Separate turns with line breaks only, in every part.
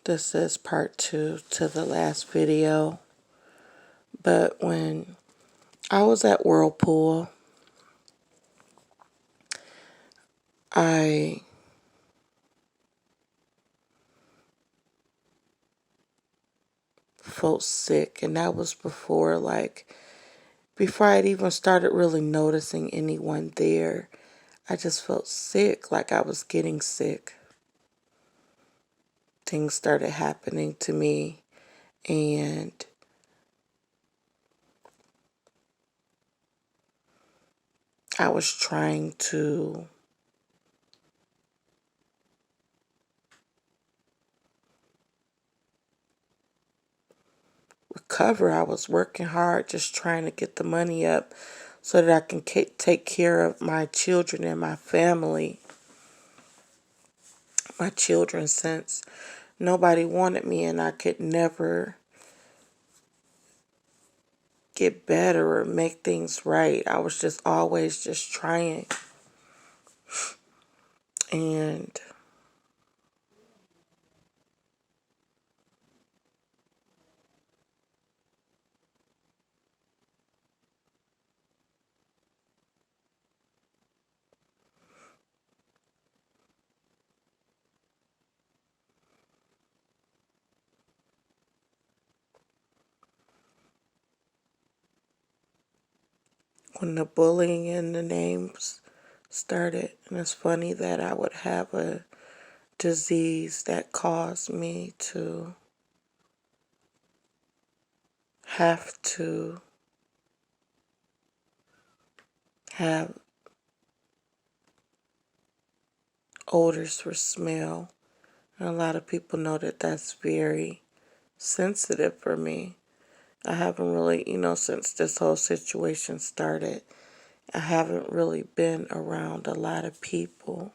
This is part 2 to the last video. But when I was at Whirlpool, I felt sick, and that was before I'd even started really noticing anyone there. I just felt sick, like I was getting sick. Things started happening to me, and I was trying to recover. I was working hard, just trying to get the money up so that I can take care of my children and my family. My children, since nobody wanted me and I could never get better or make things right. I was just always just trying. And when the bullying and the names started, and it's funny that I would have a disease that caused me to have to have odors for smell. And a lot of people know that that's very sensitive for me. I haven't really, since this whole situation started, I haven't really been around a lot of people.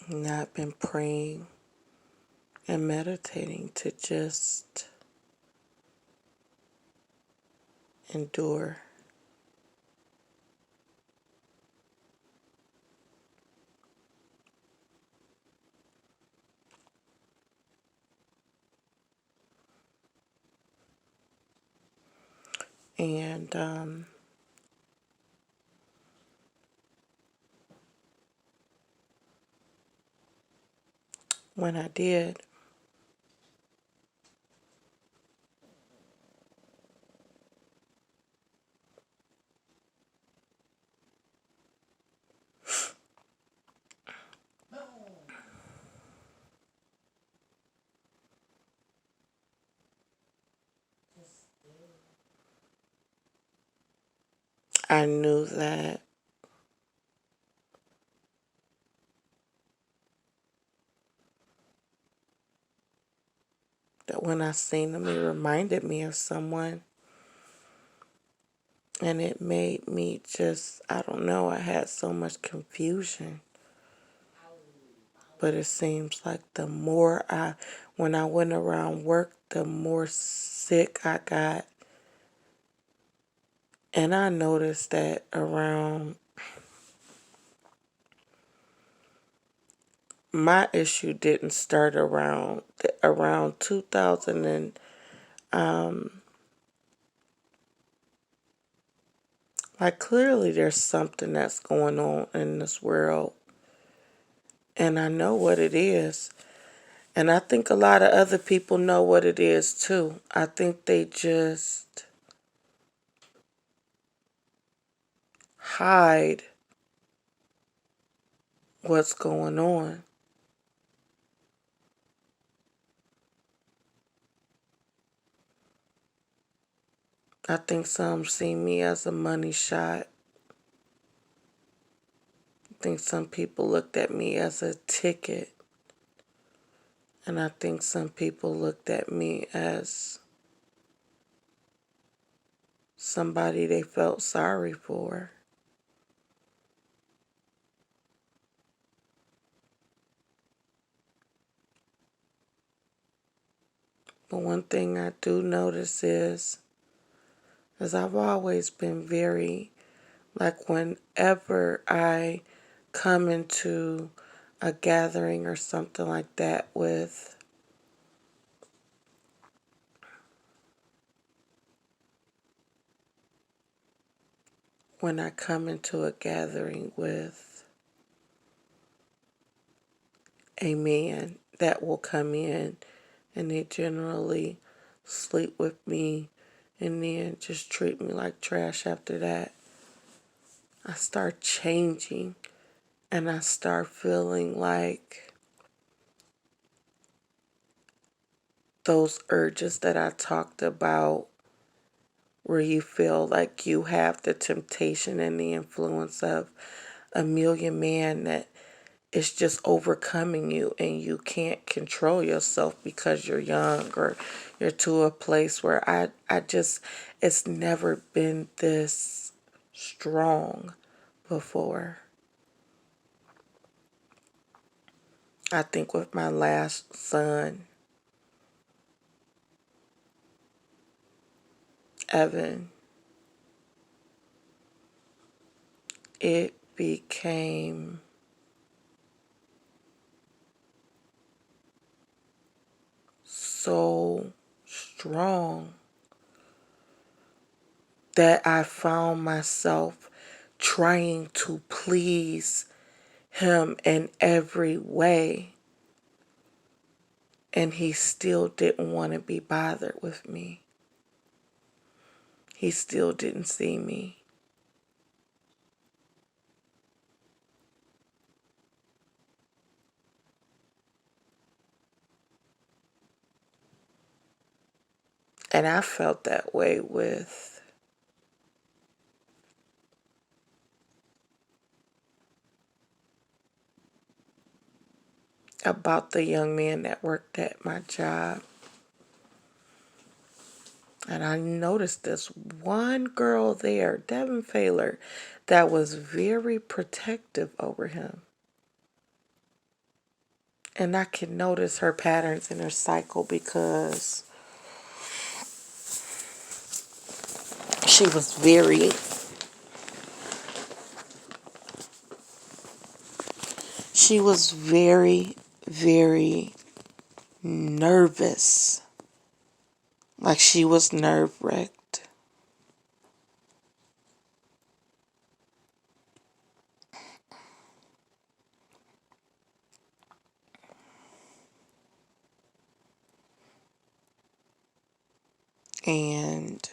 And I've been praying and meditating to just endure. And when I did, I knew that when I seen him, it reminded me of someone. And it made me just, I don't know, I had so much confusion. But it seems like when I went around work, the more sick I got. And I noticed that my issue didn't start around 2000 and, clearly there's something that's going on in this world. And I know what it is. And I think a lot of other people know what it is too. I think they just hide what's going on. I think some see me as a money shot. I think some people looked at me as a ticket. And I think some people looked at me as somebody they felt sorry for. But one thing I do notice is I've always been whenever I come into a gathering or something like that with when I come into a gathering with a man that will come in and they generally sleep with me and then just treat me like trash after that, I start changing and I start feeling like those urges that I talked about, where you feel like you have the temptation and the influence of a million men that is just overcoming you and you can't control yourself because you're young or you're to a place where I just, it's never been this strong before. I think with my last son, Evan, it became so strong that I found myself trying to please him in every way. And he still didn't want to be bothered with me. He still didn't see me. And I felt that way with about the young man that worked at my job. And I noticed this one girl there, Devin Failer, that was very protective over him. And I can notice her patterns in her cycle because she was very, very nervous. Like she was nerve wracked. And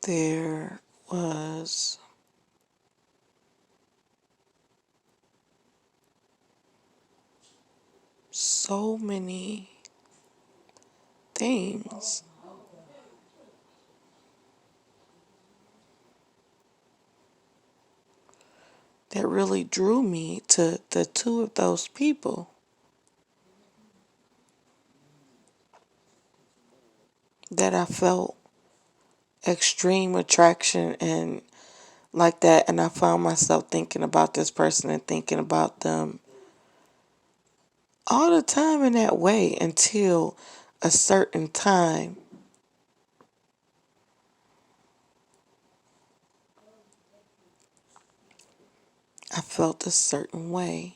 there was so many things that really drew me to the two of those people that I felt extreme attraction and like that. And I found myself thinking about this person and thinking about them all the time in that way until a certain time I felt a certain way.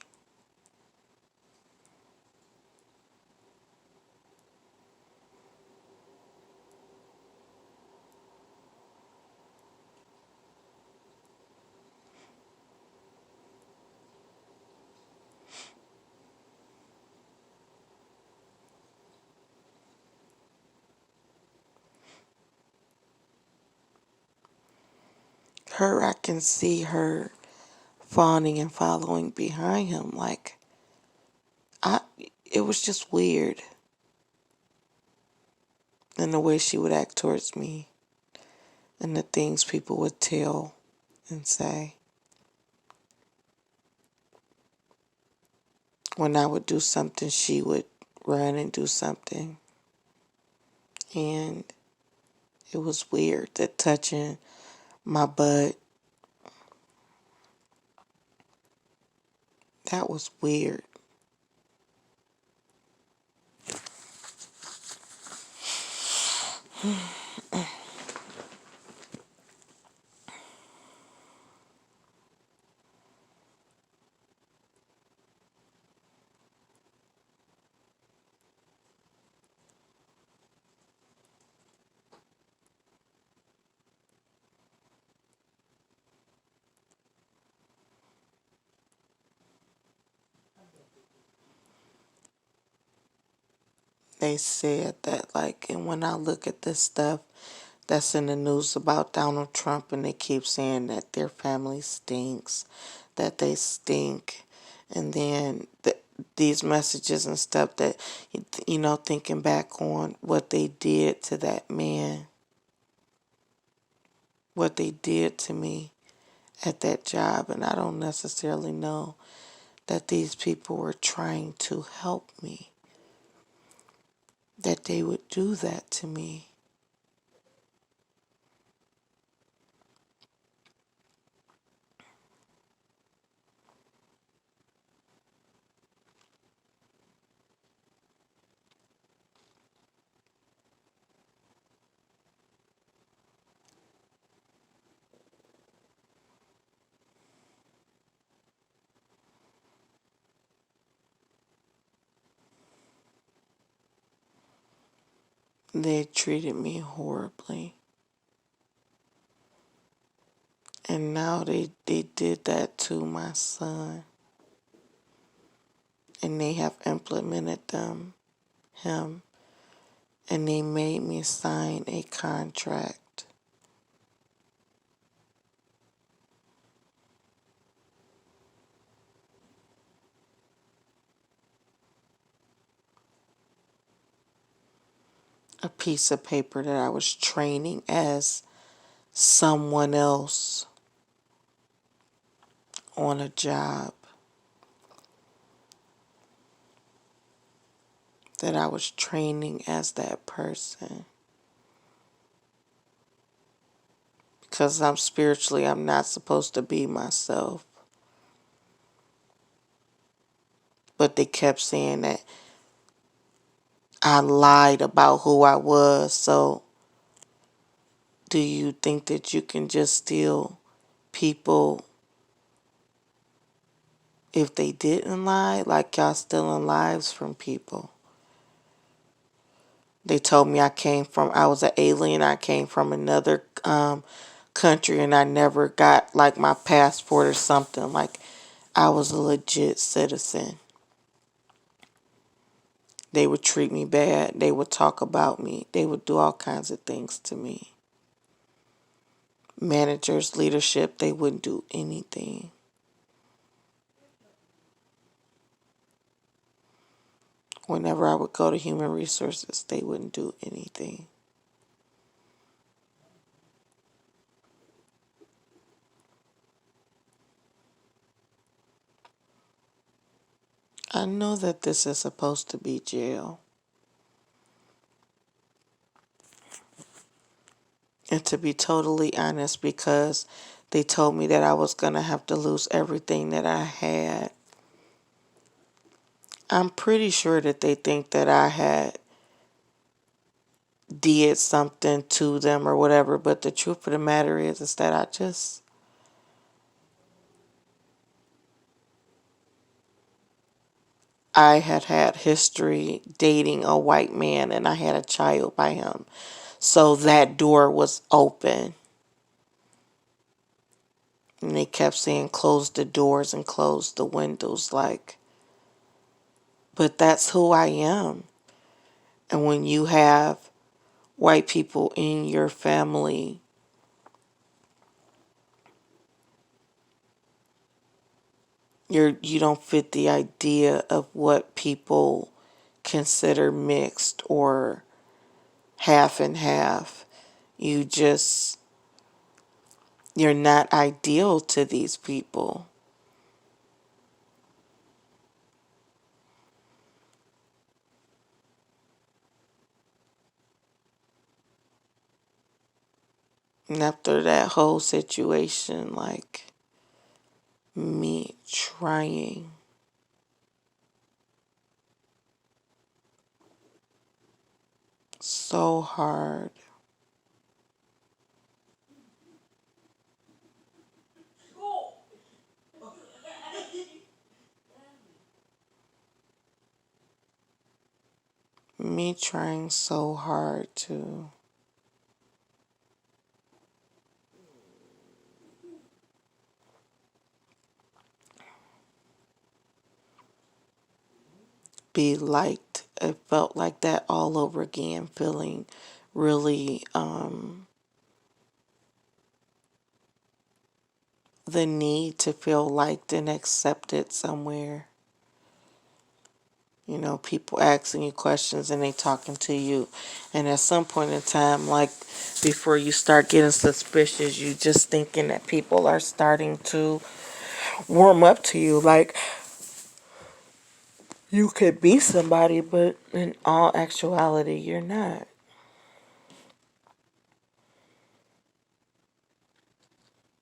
Her, I can see her fawning and following behind him. Like, I, it was just weird in the way she would act towards me and the things people would tell and say. when I would do something, she would run and do something. And it was weird that touching my butt, that was weird. They said that, like, and when I look at this stuff that's in the news about Donald Trump, and they keep saying that their family stinks, that they stink, and then these messages and stuff that, thinking back on what they did to that man, what they did to me at that job, and I don't necessarily know that these people were trying to help me, that they would do that to me. They treated me horribly. And now they did that to my son. And they have implemented him. And they made me sign a contract. A piece of paper that I was training as someone else on a job. That I was training as that person. Because I'm not supposed to be myself. But they kept saying that I lied about who I was. So do you think that you can just steal people if they didn't lie? Like y'all stealing lives from people. They told me I was an alien. I came from another country, and I never got like my passport or something. Like I was a legit citizen. They would treat me bad. They would talk about me. They would do all kinds of things to me. Managers, leadership, they wouldn't do anything. Whenever I would go to human resources, they wouldn't do anything. I know that this is supposed to be jail. And to be totally honest, because they told me that I was going to have to lose everything that I had, I'm pretty sure that they think that I had did something to them or whatever. But the truth of the matter is that I had history dating a white man, and I had a child by him. So that door was open. And they kept saying, close the doors and close the windows. Like, but that's who I am. And when you have white people in your family, you don't fit the idea of what people consider mixed or half and half. You just, you're not ideal to these people. And after that whole situation, like me trying so hard, me trying so hard to be liked. It felt like that all over again, feeling really the need to feel liked and accepted somewhere. You know, people asking you questions and they talking to you. And at some point in time, like before you start getting suspicious, you just thinking that people are starting to warm up to you. Like you could be somebody, but in all actuality, you're not.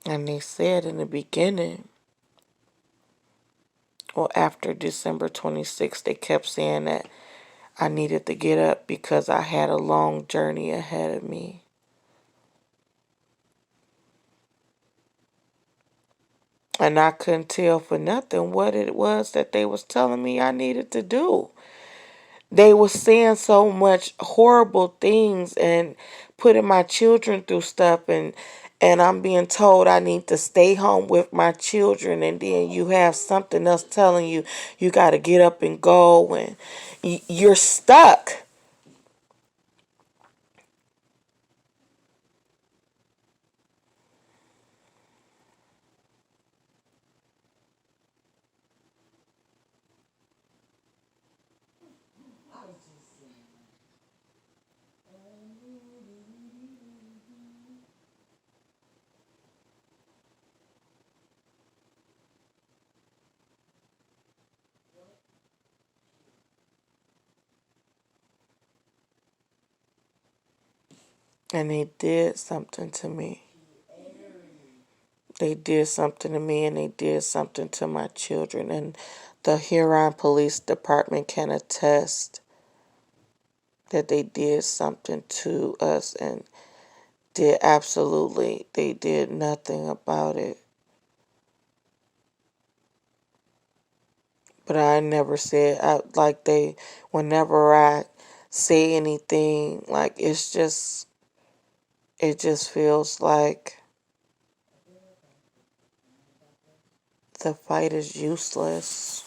And they said in the beginning, well, after December 26th, they kept saying that I needed to get up because I had a long journey ahead of me. And I couldn't tell for nothing what it was that they was telling me I needed to do. They was saying so much horrible things and putting my children through stuff, and I'm being told I need to stay home with my children, and then you have something else telling you you got to get up and go, and you're stuck. And they did something to me. They did something to me and they did something to my children. And the Huron Police Department can attest that they did something to us and they did nothing about it. But I never said, whenever I say anything, like it just feels like the fight is useless.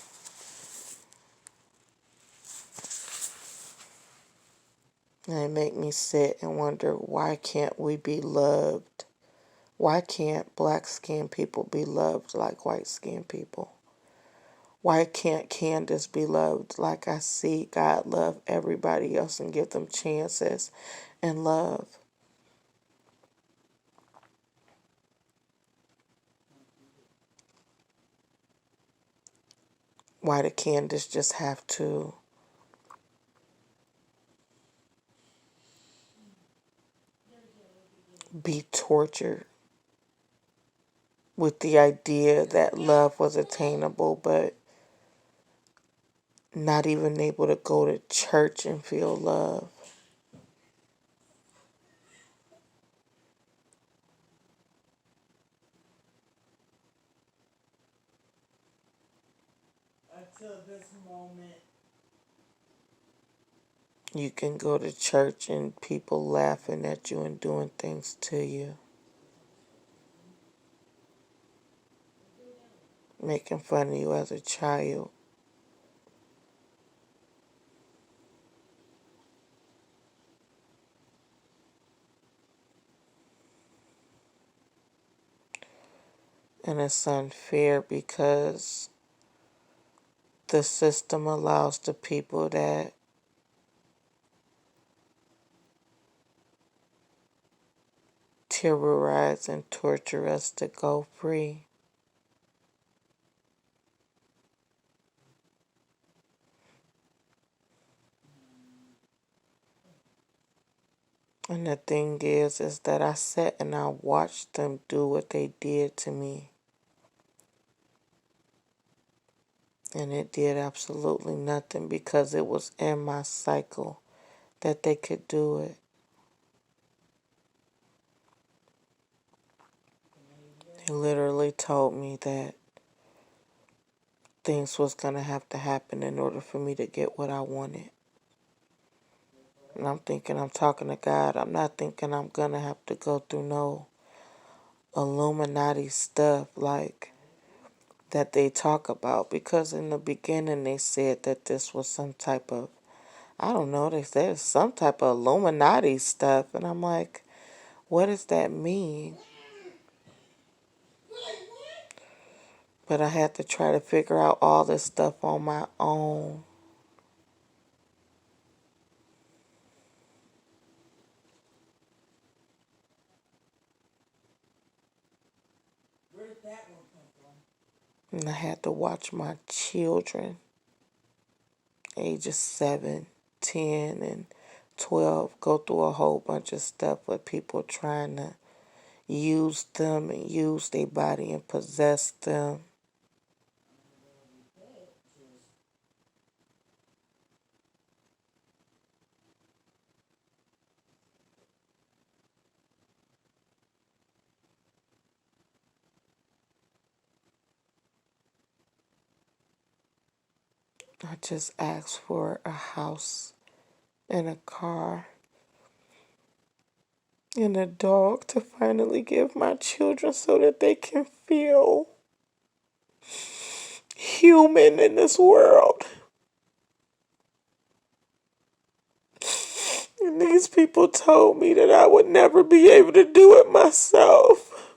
And it make me sit and wonder, why can't we be loved? Why can't black skinned people be loved like white skinned people? Why can't Candace be loved like I see God love everybody else and give them chances and love? Why did Candace just have to be tortured with the idea that love was attainable, but not even able to go to church and feel love? You can go to church and people laughing at you and doing things to you, making fun of you as a child. And it's unfair because the system allows the people that terrorize and torture us to go free. And the thing is that I sat and I watched them do what they did to me. And it did absolutely nothing because it was in my cycle that they could do it. They literally told me that things was going to have to happen in order for me to get what I wanted. And I'm thinking I'm talking to God. I'm not thinking I'm going to have to go through no Illuminati stuff like that they talk about. Because in the beginning they said that this was some type of, I don't know, they said some type of Illuminati stuff. And I'm like, what does that mean? But I had to try to figure out all this stuff on my own. And I had to watch my children, ages 7, 10, and 12, go through a whole bunch of stuff with people trying to use them and use their body and possess them. I just asked for a house and a car and a dog to finally give my children so that they can feel human in this world. And these people told me that I would never be able to do it myself,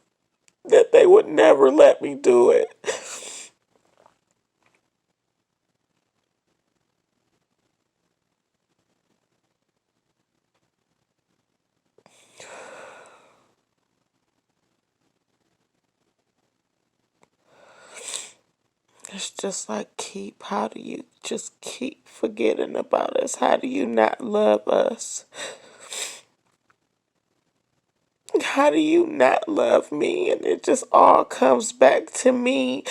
that they would never let me do it. It's just like, how do you just keep forgetting about us? How do you not love us? How do you not love me? And it just all comes back to me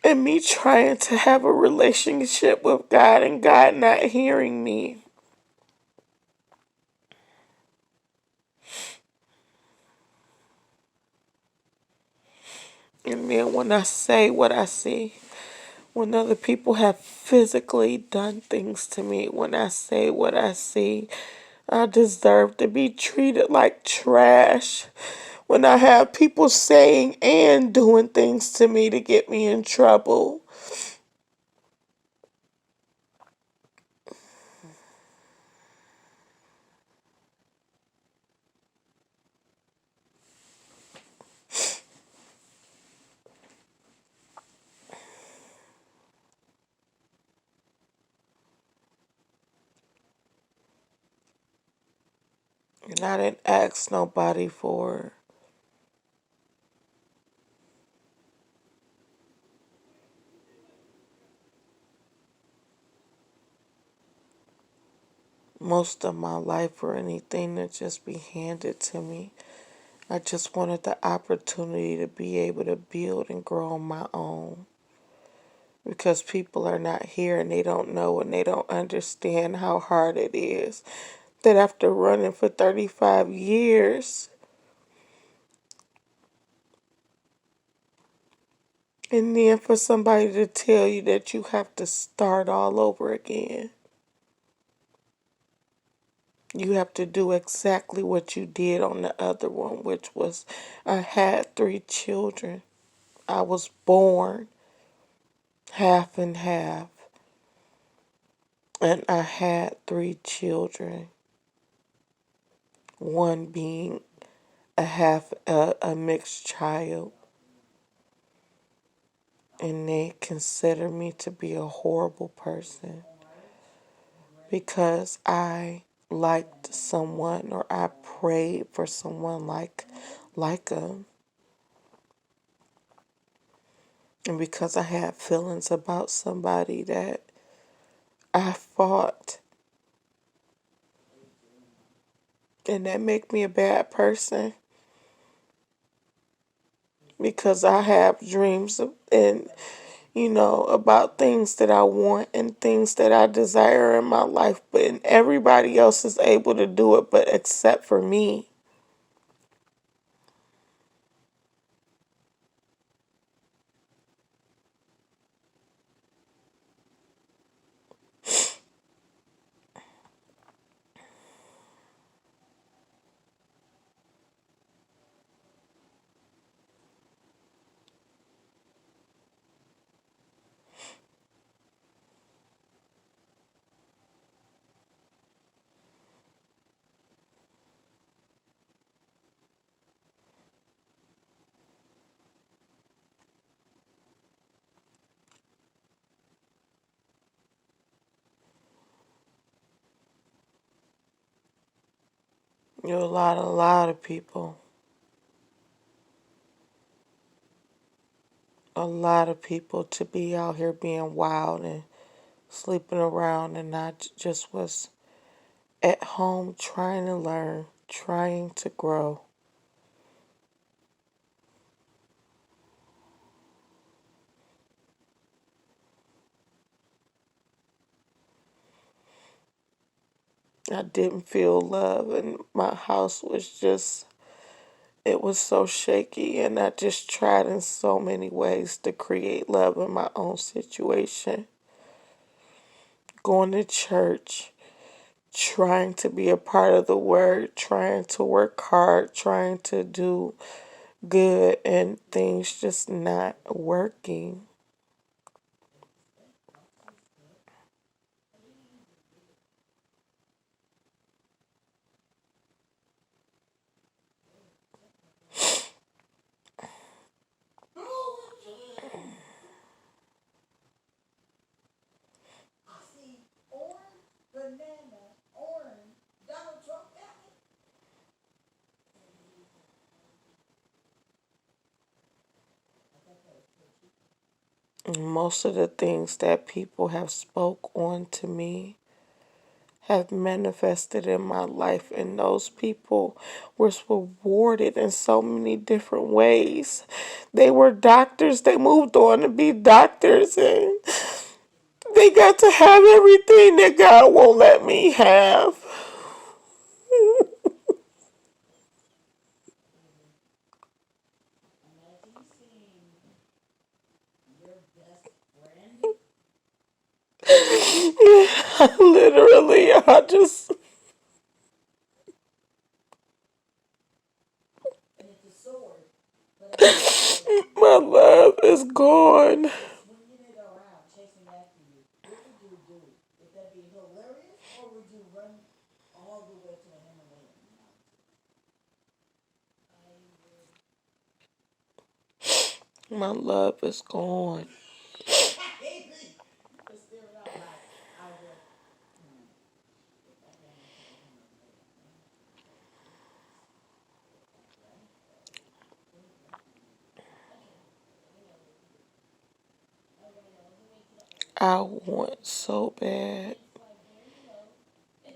and me trying to have a relationship with God and God not hearing me. And then when I say what I see, when other people have physically done things to me, when I say what I see, I deserve to be treated like trash. When I have people saying and doing things to me to get me in trouble. And I didn't ask nobody for it. Most of my life or anything to just be handed to me. I just wanted the opportunity to be able to build and grow on my own. Because people are not here and they don't know and they don't understand how hard it is. That after running for 35 years, and then for somebody to tell you that you have to start all over again. You have to do exactly what you did on the other one, which was I had 3 children. I was born half and half. And I had 3 children. One being a mixed child. And they consider me to be a horrible person because I liked someone or I prayed for someone like them. And because I had feelings about somebody that I fought And that make me a bad person because I have dreams and about things that I want and things that I desire in my life, but everybody else is able to do it, but except for me. You're a lot of people, a lot of people to be out here being wild and sleeping around, and I just was at home trying to learn, trying to grow. I didn't feel love, and my house was just, it was so shaky, and I just tried in so many ways to create love in my own situation. Going to church, trying to be a part of the word, trying to work hard, trying to do good, and things just not working. Most of the things that people have spoke on to me have manifested in my life, and those people were rewarded in so many different ways. They were doctors, they moved on to be doctors, and they got to have everything that God won't let me have. Literally, I just, my love is gone. My love is gone. I want so bad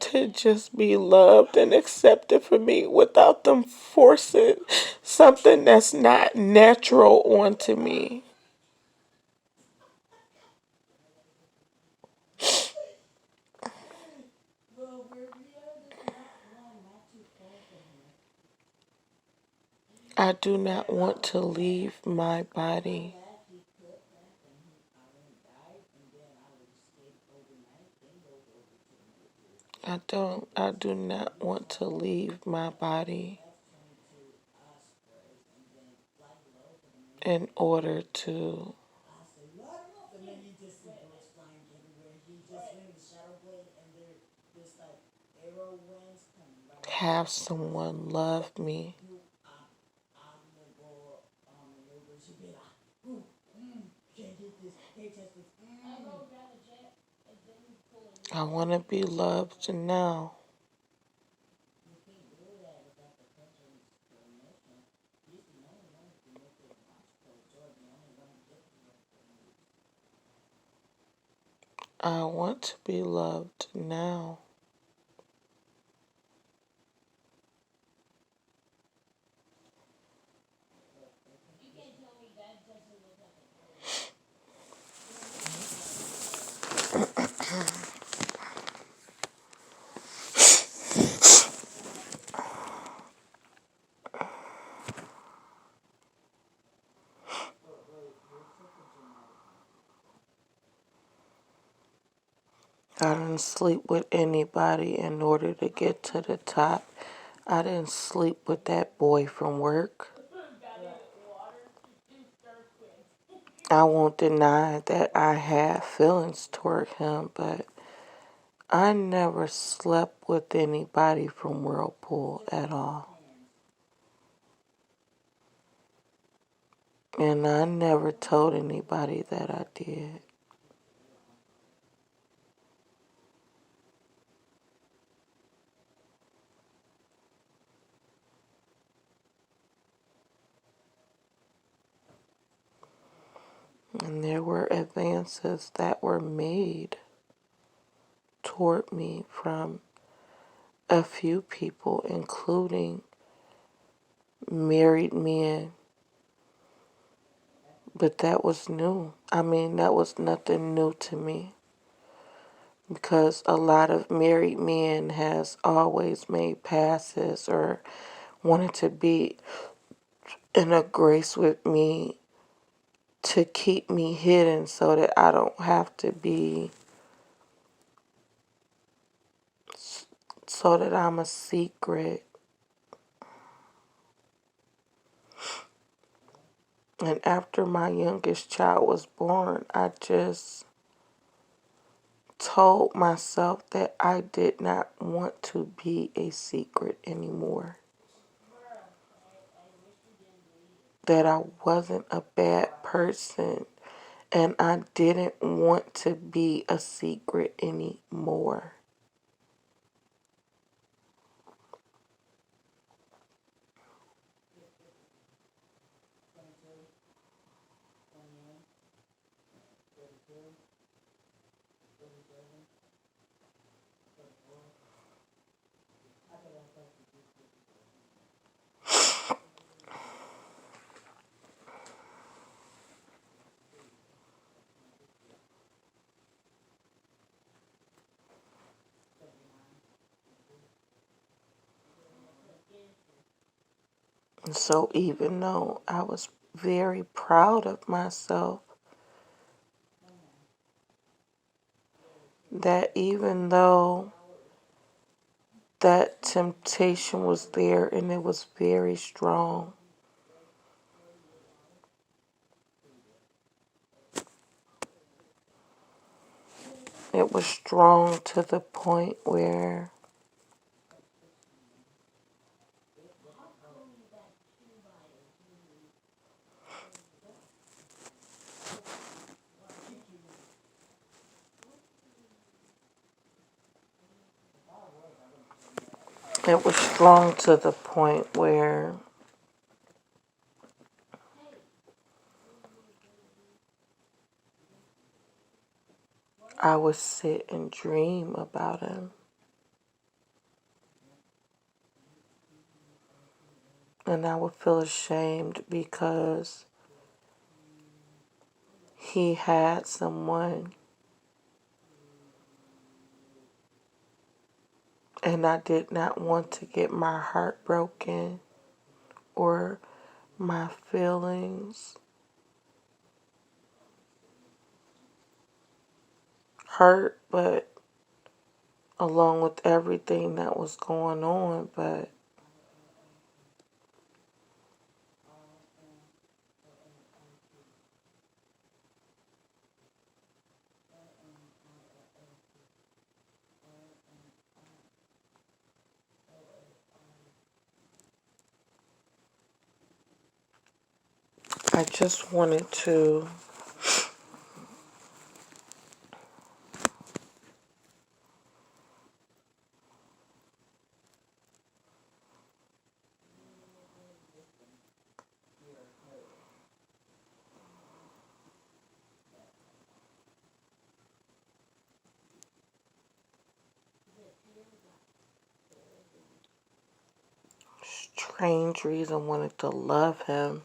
to just be loved and accepted for me without them forcing something that's not natural onto me. I do not want to leave my body. I do not want to leave my body in order to have someone love me. I want to be loved now. I want to be loved now. I didn't sleep with anybody in order to get to the top. I didn't sleep with that boy from work. I won't deny that I had feelings toward him, but I never slept with anybody from Whirlpool at all. And I never told anybody that I did. And there were advances that were made toward me from a few people, including married men. But that was new. I mean, that was nothing new to me because a lot of married men has always made passes or wanted to be in a grace with me to keep me hidden so that I don't have to be, so that I'm a secret. And after my youngest child was born, I just told myself that I did not want to be a secret anymore. That I wasn't a bad person and I didn't want to be a secret anymore. And so even though I was very proud of myself, that even though that temptation was there and it was very strong, it was strong to the point where it was strong to the point where I would sit and dream about him. And I would feel ashamed because he had someone and I did not want to get my heart broken or my feelings hurt, but along with everything that was going on, but I just wanted to strange reason wanted to love him.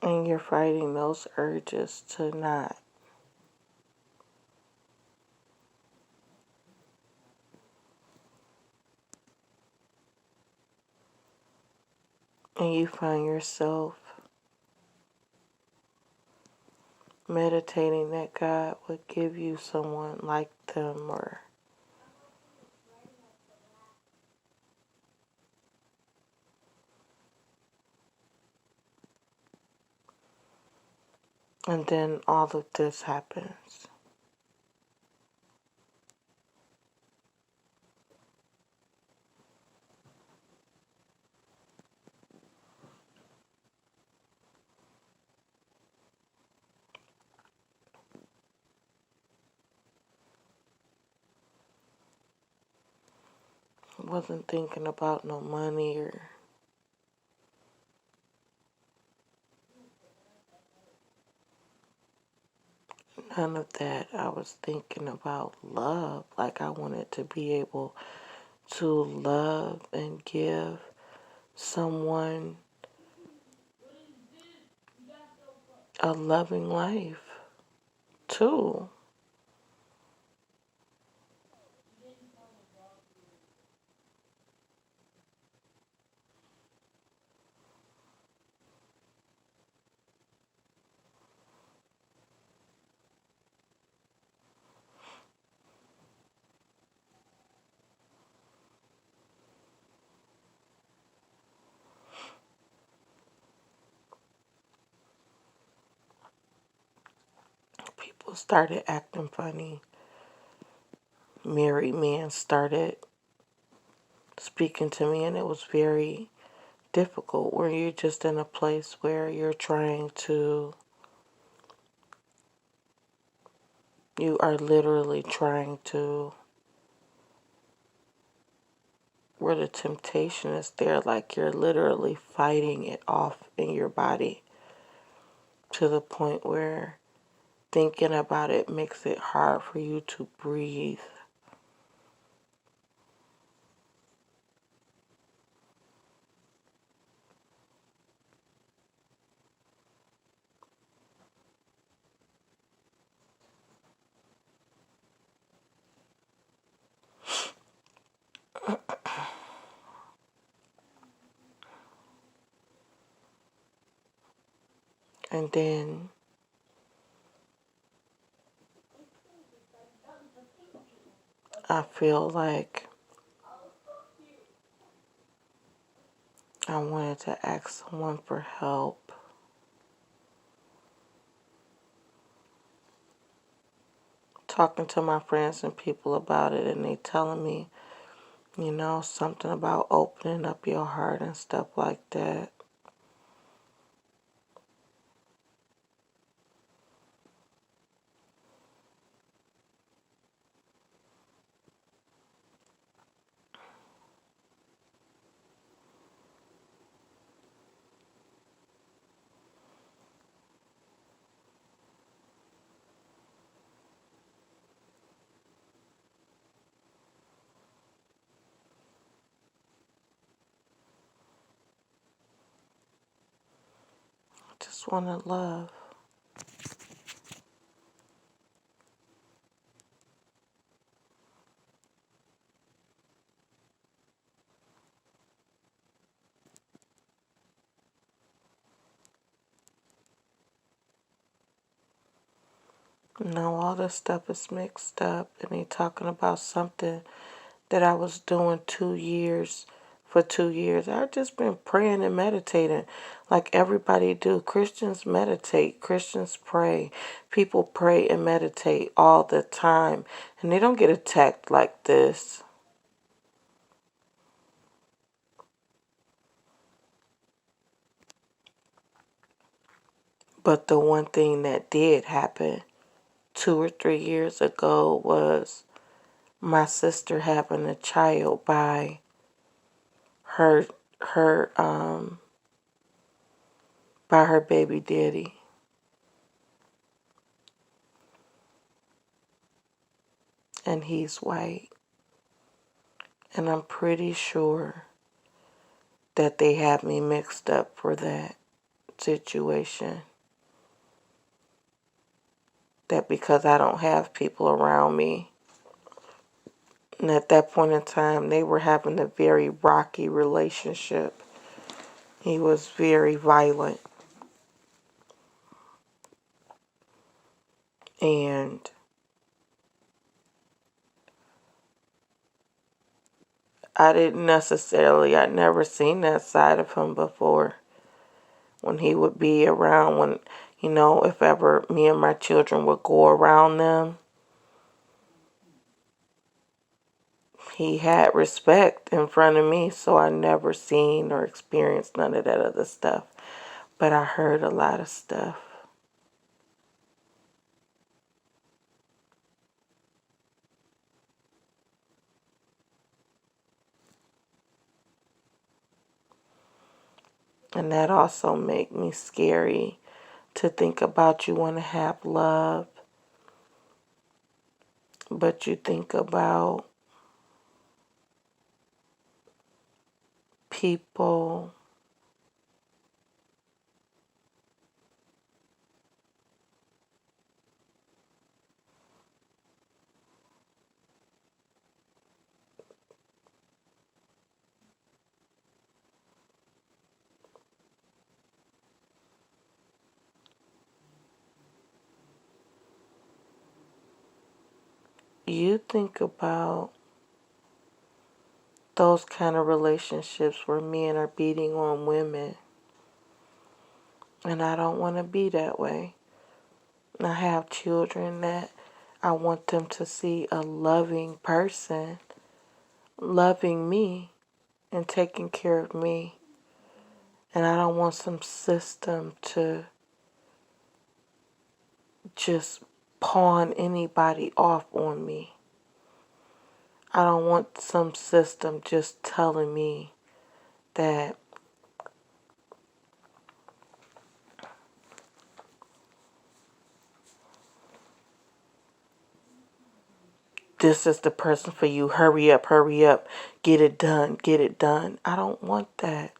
And you're fighting those urges to not. And you find yourself meditating that God would give you someone like them, or and then all of this happens. Wasn't thinking about no money or none of that. I was thinking about love. Like I wanted to be able to love and give someone a loving life too. People started acting funny. Married men started speaking to me, and it was very difficult where you're just in a place where you are literally trying to, where the temptation is there, like you're literally fighting it off in your body to the point where thinking about it makes it hard for you to breathe. And then I feel like I wanted to ask someone for help. Talking to my friends and people about it, and they telling me, something about opening up your heart and stuff like that. I just want to love. No, all this stuff is mixed up, and they talking about something that I was doing 2 years. For 2 years, I've just been praying and meditating like everybody do. Christians meditate, Christians pray. People pray and meditate all the time, and they don't get attacked like this. But the one thing that did happen 2 or 3 years ago was my sister having a child her her by her baby daddy, and he's white, and I'm pretty sure that they had me mixed up for that situation. That because I don't have people around me. And at that point in time, they were having a very rocky relationship. He was very violent. And I'd never seen that side of him before. When he would be around, if ever me and my children would go around them, he had respect in front of me, so I never seen or experienced none of that other stuff. But I heard a lot of stuff. And that also make me scary to think about. You want to have love, but you think about people you think about those kind of relationships where men are beating on women. And I don't want to be that way. I have children that I want them to see a loving person loving me and taking care of me. And I don't want some system to just pawn anybody off on me. I don't want some system just telling me that this is the person for you. Hurry up, get it done, get it done. I don't want that.